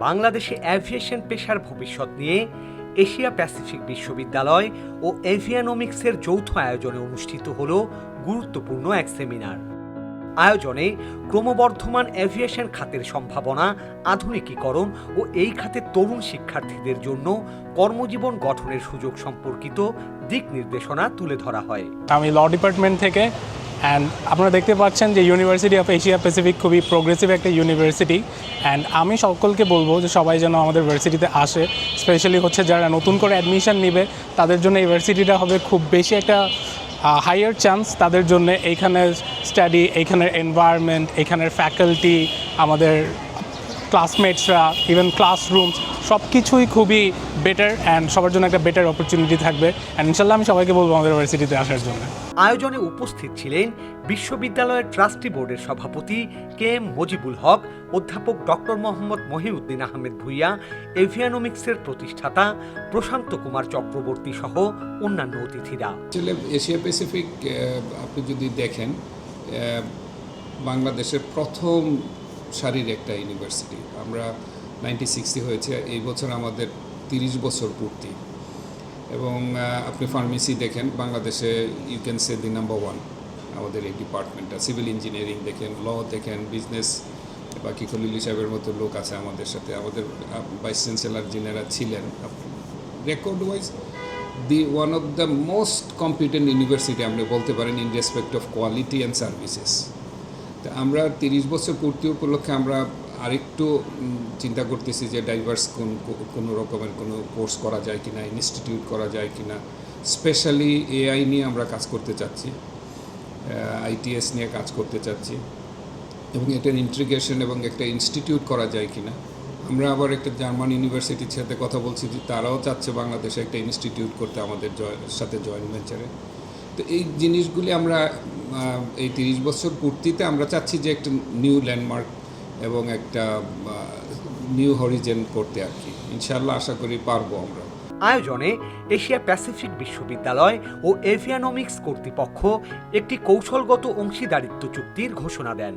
বাংলাদেশে এভিয়েশন পেশার ভবিষ্যৎ নিয়ে এশিয়া প্যাসিফিক বিশ্ববিদ্যালয় ও এভিয়ানোমিক্সের যৌথ আয়োজনে অনুষ্ঠিত হল গুরুত্বপূর্ণ এক সেমিনার। আয়োজনে ক্রমবর্ধমান এভিয়েশন খাতের সম্ভাবনা, আধুনিকীকরণ ও এই খাতের তরুণ শিক্ষার্থীদের জন্য কর্মজীবন গঠনের সুযোগ সম্পর্কিত দিক নির্দেশনা তুলে ধরা হয়। আমি ল ডিপার্টমেন্ট থেকে, অ্যান্ড আপনারা দেখতে পাচ্ছেন যে ইউনিভার্সিটি অফ এশিয়া প্যাসিফিক খুবই প্রোগ্রেসিভ একটা ইউনিভার্সিটি। অ্যান্ড আমি সকলকে বলবো যে সবাই যেন আমাদের ভার্সিটিতে আসে, স্পেশালি হচ্ছে যারা নতুন করে অ্যাডমিশন নেবে তাদের জন্য ইউনিভার্সিটিটা হবে খুব বেশি একটা হাইয়ার চান্স তাদের জন্য। এইখানে স্টাডি, এইখানের এনভায়রনমেন্ট, এইখানের ফ্যাকাল্টি, আমাদের ক্লাসমেটসরা, ইভেন ক্লাসরুমস সব কিছুই খুবই বেটার, অ্যান্ড সবার জন্য একটা বেটার অপরচুনিটি থাকবে। অ্যান্ড ইনশাল্লাহ আমি সবাইকে বলবো আমাদের ইউনিভার্সিটিতে আসার জন্য। আয়োজনে উপস্থিত ছিলেন বিশ্ববিদ্যালয়ের ট্রাস্টি বোর্ডের সভাপতি কে.এম. মজিবুল হক, অধ্যাপক ডক্টর মোহাম্মদ মহিউদ্দিন আহমেদ ভূঁইয়া, এভিয়ানোমিক্সের প্রতিষ্ঠাতা প্রশান্ত কুমার চক্রবর্তী সহ অন্যান্য অতিথিরা। এশিয়া প্যাসিফিক আপনি যদি দেখেন, বাংলাদেশের প্রথম সারির একটা ইউনিভার্সিটি। আমরা 1960 হয়েছে, এই বছর আমাদের 30 বছর পূর্তি। এবং আপনি ফার্মেসি দেখেন, বাংলাদেশে you can say the number 1 আমাদের এই ডিপার্টমেন্টটা। সিভিল ইঞ্জিনিয়ারিং দেখেন, ল দেখেন, বিজনেস, বাকি খলিল সাহেবের মতো লোক আছে আমাদের সাথে, আমাদের ভাইস চ্যান্সেলর যিনারা ছিলেন। Record wise one of the most competent university আপনি বলতে পারেন in respect of quality and services. তো আমরা 30 বছর পূর্তি উপলক্ষে আমরা আরেকটু চিন্তা করতেছি যে ডাইভার্স কোনো রকমের কোনো কোর্স করা যায় কিনা, ইনস্টিটিউট করা যায় কিনা। স্পেশালি এআই নিয়ে আমরা কাজ করতে চাচ্ছি, আইটিএস নিয়ে কাজ করতে চাচ্ছি, এবং এটার ইন্টিগ্রেশন এবং একটা ইনস্টিটিউট করা যায় কিনা। আমরা আবার একটা জার্মান ইউনিভার্সিটির সাথে কথা বলছি যে তারাও চাচ্ছে বাংলাদেশে একটা ইনস্টিটিউট করতে আমাদের সাথে জয়েন্ট ভেঞ্চারে। তো এই জিনিসগুলি আমরা এই 30 বছর পূর্তিতে আমরা চাচ্ছি যে একটা নিউ ল্যান্ডমার্ক এবং একটা নিউ হরিজেন করতে আর কি। ইনশাআল্লাহ আশা করি পারবো আমরা। আয়োজনে এশিয়া প্যাসিফিক বিশ্ববিদ্যালয় ও এভিয়ানোমিক্স কর্তৃপক্ষ একটি কৌশলগত অংশীদারিত্ব চুক্তির ঘোষণা দেন।